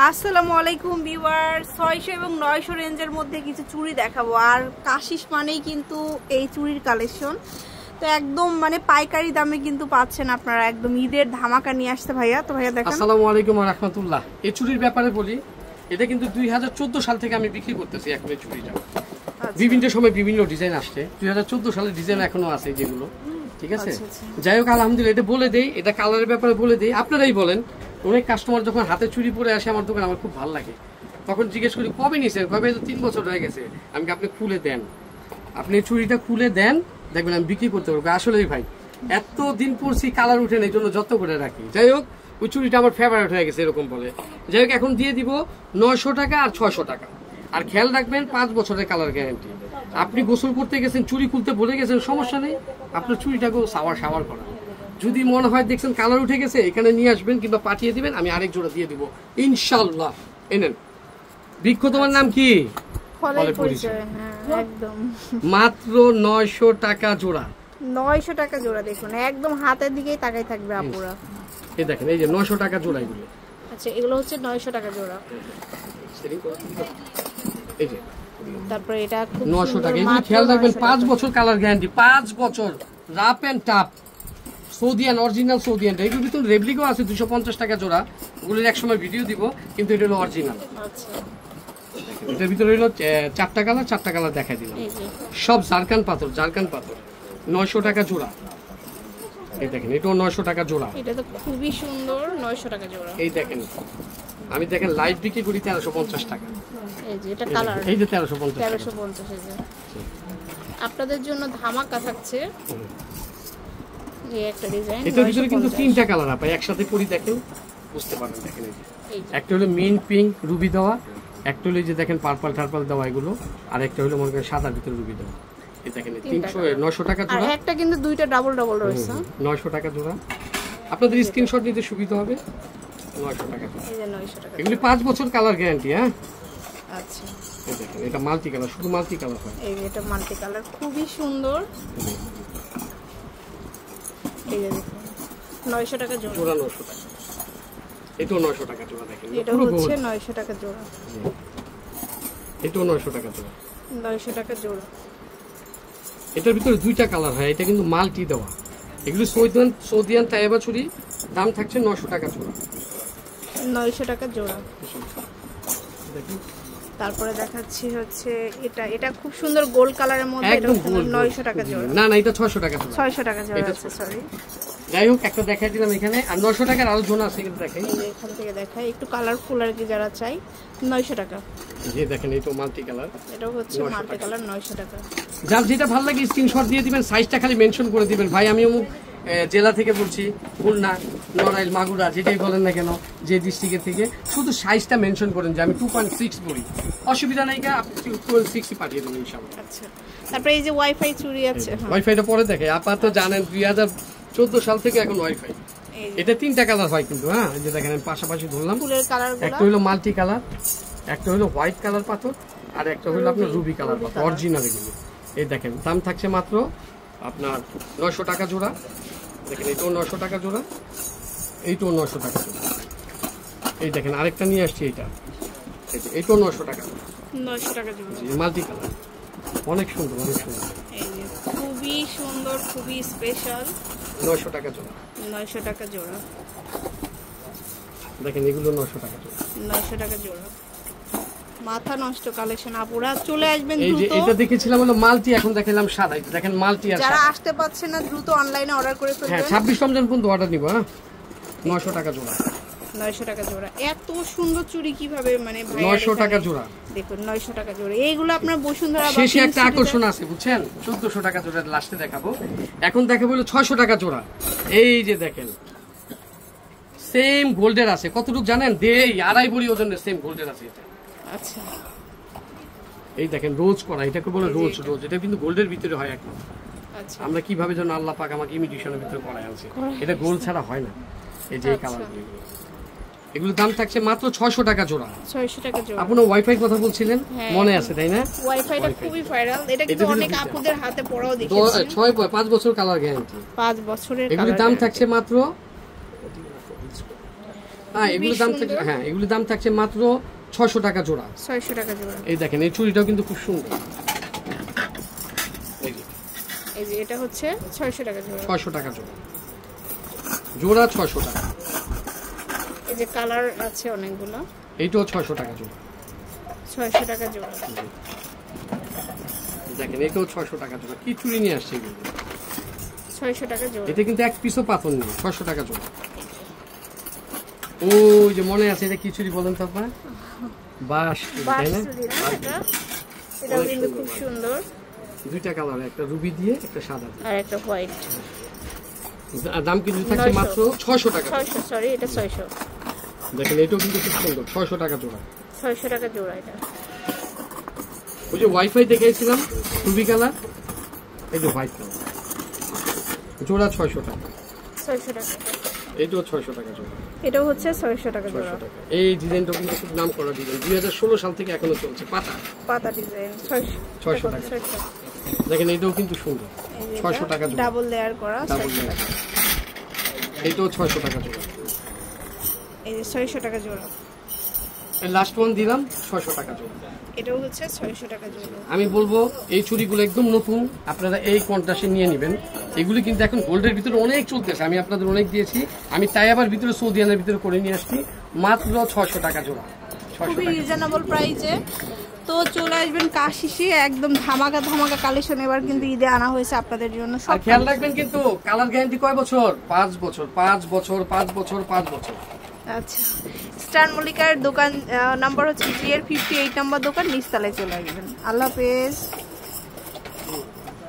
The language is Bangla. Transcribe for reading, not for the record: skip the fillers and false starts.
আসসালামু আলাইকুম ভিউয়ার্স, 600 এবং 900 রেঞ্জের মধ্যে কিছু চুড়ি দেখাবো। আর কাশিস মানেই কিন্তু এই চুড়ির কালেকশন, তো একদম মানে পাইকারি দামে কিন্তু পাচ্ছেন আপনারা। একদম ঈদের ধামাকা নিয়ে আসতে ভাইয়া। তো ভাইয়া দেখেন। আসসালামু আলাইকুম ওয়া রাহমাতুল্লাহ। এই চুড়ির ব্যাপারে বলি, এটা কিন্তু 2014 সাল থেকে আমি বিক্রি করতেছি এখন এই চুড়িটা। বিভিন্ন সময় বিভিন্ন ডিজাইন আসছে, 2014 সালের ডিজাইন এখনো আছে যেগুলো, ঠিক আছে। যাই হোক আলহামদুলিল্লাহ, এটা বলে দেই, এটা কালারের ব্যাপারে বলে দেই, আপনারাই বলেন। অনেক কাস্টমার যখন হাতে চুড়ি পরে আসে আমার দোকানে, আমার খুব ভালো লাগে। তখন জিজ্ঞেস করি কবে নিয়েছেন, কবে? 3 বছর হয়ে গেছে। আমি আপনি খুলে দেন, আপনি চুড়িটা খুলে দেন, দেখবেন আমি বিক্রি করতে পারবো। আসলেই ভাই এত দিন পরছি, কালার উঠে এই জন্য যত্ন করে রাখি। যাই হোক, ওই চুড়িটা আমার ফেভারিট হয়ে গেছে এরকম বলে। যাই হোক, এখন দিয়ে দিব 900 টাকা আর 600 টাকা। আর খেয়াল রাখবেন 5 বছরের কালার গ্যারান্টি। আপনি গোসল করতে গেছেন, চুড়ি খুলতে ভুলে গেছেন, সমস্যা নেই, আপনার চুড়িটাকেও সাওয়ার করা। যদি মনে হয় দেখছেন কালার উঠে গেছে, এখানে নিয়ে আসবেন কিংবা পাঠিয়ে দিবেন, আমি আরেক জোড়া দিয়ে দিব ইনশাআল্লাহ। এনেন বৃক্ষ, তোমার নাম কি? মাত্র 900 টাকা জোড়া। 900 টাকা জোড়া। দেখুন একদম হাতের দিকেই তাকাই থাকবে আপুরা। এই দেখেন, এই যে 900 টাকা জোড়া এগুলো। আচ্ছা, এগুলো হচ্ছে 900 টাকা জোড়া। এই যে তারপরে এটা খুব 900 টাকা। এগুলো খেয়াল রাখবেন 5 বছর কালার গ্যারান্টি, 5 বছর রাফ এন্ড টাফ সৌদিয়ান, অরিজিনাল সৌদিয়ান। এগুলোর ভিতরে রেপ্লিকও আছে 250 টাকা জোড়া, ওগুলোর এক সময় ভিডিও দিব, কিন্তু এটা হলো অরিজিনাল। আচ্ছা, এটার ভিতরে হলো 4টা কালার দেখাই দিলাম। সব জারকান পাথর 900 টাকা জোড়া। এই দেখেন, এটাও 900 টাকা জোড়া। এটা তো খুবই সুন্দর, 900 টাকা জোড়া। এই দেখেন, আমি দেখেন লাইভ বিক্রি করি 1350 টাকা। এই যে এটা কালার, এই যে 1350। এই যে আপনাদের জন্য ধামাকা থাকছে। এই একটা ডিজাইন, এটার ভিতরে কিন্তু 3টা কালার আপনি একসাথে পরি, দেখেন বুঝতে পারবেন। দেখেন এই যে একটা হলো মিন্ট পিঙ্ক রুবি দেওয়া, একটা হলো যে দেখেন পার্পল টার্পল দেওয়া এগুলো, আর একটা হলো মনে করেন সাদার ভিতরে রুবি দেওয়া। এই দেখেন 900 টাকা জোড়া। আর একটা কিন্তু দুইটা ডাবল রয়েছে। 900 টাকা জোড়া। আপনাদের স্ক্রিনশট নিতে সুবিধা হবে। 900 টাকা জোড়া। এই যে 900 টাকা। এগুলি 5 বছর কালার গ্যারান্টি। হ্যাঁ, আচ্ছা, এই দেখেন এটা মাল্টি কালার, শুধু মাল্টি কালার হয়। এই যে এটা মাল্টি কালার, খুবই সুন্দর। এই যে দেখুন 900 টাকা জোড়া। 900 টাকা। এটাও 900 টাকা জোড়া। দেখেন এটা হচ্ছে 900 টাকা জোড়া। এটাও 900 টাকা জোড়া। 900 টাকা জোড়া। এটার ভিতরে 2টা কালার হয়, এটা কিন্তু মাল্টি দেওয়া। এগুলো সৌদিয়ান তাইবা চুড়ি, দাম থাকছে 900 টাকা জোড়া। 900 টাকা জোড়া। দেখুন তারপরে দেখাচ্ছি হচ্ছে এটা খুব সুন্দর গোল্ড কালারের মধ্যে। এটা 900 টাকা জোড়া। না এটা 600 টাকা জোড়া। 600 টাকা জোড়া আছে, সরি। যাই হোক, একটা দেখাই দিলাম এখানে। আর 900 টাকার আরো জোড়া আছে, এগুলো দেখাই। এখান থেকে দেখাই, একটু কালারফুল আর কি যারা চাই। 900 টাকা। যে দেখেন এটা মাল্টি কালার, এটাও হচ্ছে মাল্টি কালার, 900 টাকা। যার যেটা ভালো লাগে স্ক্রিনশট দিয়ে দিবেন, সাইজটা খালি মেনশন করে দিবেন। ভাই আমি অমুক জেলা থেকে বলছি, খুলনা, নড়াইল, মাগুরা, যেটাই বলেন না কেন, যে ডিস্ট্রিক্টের থেকে, শুধু সাইজটা মেনশন করেন যে আমি 2.6 বলি, অসুবিধা নাই, আপনি 2.6 পাঠিয়ে দেবেন ইনশাআল্লাহ। আচ্ছা, তারপরে এই যে ওয়াইফাই চুড়ি আছে। ওয়াইফাইটা পরে দেখে, আপাতত জানেন 2014 সাল থেকে এখন ওয়াইফাই। এটা 3টা কালার হয় কিন্তু। হ্যাঁ, এই যে দেখেন আমি পাশাপাশি ধরলাম। একটা হলো মাল্টি কালার, একটা হলো হোয়াইট কালার পাথর, আর একটা হলো আপনার রুবি কালার পাথর, অরিজিনাল এগুলো। এই দেখেন দাম থাকছে মাত্র আপনার 900 টাকা জোড়া। দেখেন এটাও 900 টাকা জোড়া, এইটাও 900 টাকা জোড়া। এই দেখেন আরেকটা নিয়ে আসছি, এইটাও 900 টাকা, 900 টাকা জোড়া, মাল্টি কালার। অনেক সুন্দর, অনেক সুন্দর, খুবই সুন্দর, খুবই স্পেশাল। 900 টাকা জোড়া। 900 টাকা জোড়া। দেখেন এগুলো 900 টাকা জোড়া। 900 টাকা জোড়া। মাথা নষ্ট কালেকশন, আপুরা চলে আসবেন দ্রুত। এই যে এটা দেখেছিলাম হলো মাল্টি, এখন দেখালাম সাদা। এটা দেখেন মাল্টি। আর যারা আসতে পারছেন না দ্রুত অনলাইনে অর্ডার করে ফেলবেন। হ্যাঁ, 26 রমজান পর্যন্ত অর্ডার নিব। হ্যাঁ, 900 টাকা জোড়া। 900 টাকা জোড়া। এত সুন্দর চুড়ি কিভাবে মানে ভাই 900 টাকা জোড়া। দেখুন 900 টাকা জোড়া। এইগুলো আপনার বসুন্ধরা বা শেষে একটা আকর্ষণ আছে বুঝছেন, 1400 টাকা জোড়া লাস্টে দেখাবো। এখন দেখাবো হলো 600 টাকা জোড়া। এই যে দেখেন সেম গোল্ডের আছে, কতটুকু জানেন? দেই 2.5 ভরি ওজনের সেম গোল্ডের আছে এটা। আচ্ছা, এই দেখেন রোজ করা, এটাকে বলে রোজ। এটা কিন্তু গোল্ডের ভিতরে হয় এখন। আচ্ছা, আমরা কিভাবে যেন আল্লাহ পাক আমাকে ইমিটেশনের ভিতরে করায় আছে, এটা গোল্ড ছাড়া হয় না। এই যে এই কালার, এগুলো দাম থাকছে মাত্র 600 টাকা জোড়া। 600 টাকা জোড়া। আপনি ওয়াইফাই কথা বলছিলেন, মনে আছে তাই না? ওয়াইফাইটা খুবই ভাইরাল। এটা কিন্তু অনেক আপুদের হাতে পড়াও দেখেছি। 5 বছর কালার গ্যারান্টি। 5 বছরের এগুলোর দাম থাকছে মাত্র হ্যাঁ এগুলোর দাম থাকছে মাত্র 600 টাকা জোড়া। 600 টাকা জোড়া। এই দেখেন এই চুড়িটাও কিন্তু খুব সুন্দর। এই যে এটা হচ্ছে 600 টাকা জোড়া। 600 টাকা জোড়া, জোড়া 600 টাকা। এই যে কালার আছে অনেকগুলো, এইটাও 600 টাকা জোড়া। 600 টাকা জোড়া। দেখেন এটাও 600 টাকা জোড়া। কি চুড়ি নিয়ে আসছে এগুলো? 600 টাকা জোড়া। এটা কিন্তু এক পিসও পাথর নেই, 600 টাকা জোড়া। ওই যে মনে আছে এটা কি চুড়ি বলেন তো আপনার? বাস তাই না? এটা কিন্তু খুব সুন্দর। দুইটা কালার, একটা রুবি দিয়ে একটা সাদা দিয়ে আর একটা হোয়াইট। দাম কিন্তু থাকছে মাত্র 600 টাকা। 600, সরি এটা 600। দেখেন এটাও কিন্তু খুব সুন্দর, 600 টাকা জোড়া। 600 টাকা জোড়া এটা। ওই যে ওয়াইফাই দেখাইছিলাম রুবি কালার, এই যে হোয়াইট কালার, জোড়া 600 টাকা। 600 টাকা। এইটাও 600 টাকা জোড়া। এটাও হচ্ছে 600 টাকা জোড়া। 600 টাকা। এই ডিজাইনটা কিন্তু খুব নাম করা ডিজাইন, 2016 সাল থেকে এখনো চলছে। পাতা ডিজাইন 600 টাকা। দেখেন এটাও কিন্তু সুন্দর, 600 টাকা জোড়া। ডাবল লেয়ার করা, ডাবল লেয়ার। এইটাও 600 টাকা জোড়া। এই যে 600 টাকা জোড়া। এই লাস্ট ওয়ান দিলাম 600 টাকা জোড়া। এটাও হচ্ছে 600 টাকা জোড়া। আমি বলবো এই চুড়িগুলো একদম নতুন, আপনারা এই কন্ট্রাস্টে নিয়ে নেবেন। এগুলি কিন্তু এখন গোল্ডের ভিতরে অনেক চলতেছে, আমি আপনাদের অনেক দিয়েছি। আমি তাই আবার ভিতরে সৌদিয়ানের ভিতরে করে নিয়ে আসছি, মাত্র 600 টাকা জোড়া। খুবই রিজনেবল প্রাইসে। তো চলে আসবেন কাশিসে, একদম ধামাকা ধামাকা কালেকশন এবার কিন্তু ঈদে আনা হয়েছে আপনাদের জন্য। সব খেয়াল রাখবেন কিন্তু কালার গ্যারান্টি কয় বছর? 5 বছর, 5 বছর, 5 বছর, 5 বছর। আচ্ছা, স্টার মল্লিকার দোকান নাম্বার হচ্ছে GR 58 নম্বর দোকান, নিচতলায় চলে আসবেন। আল্লাহ হাফেজ।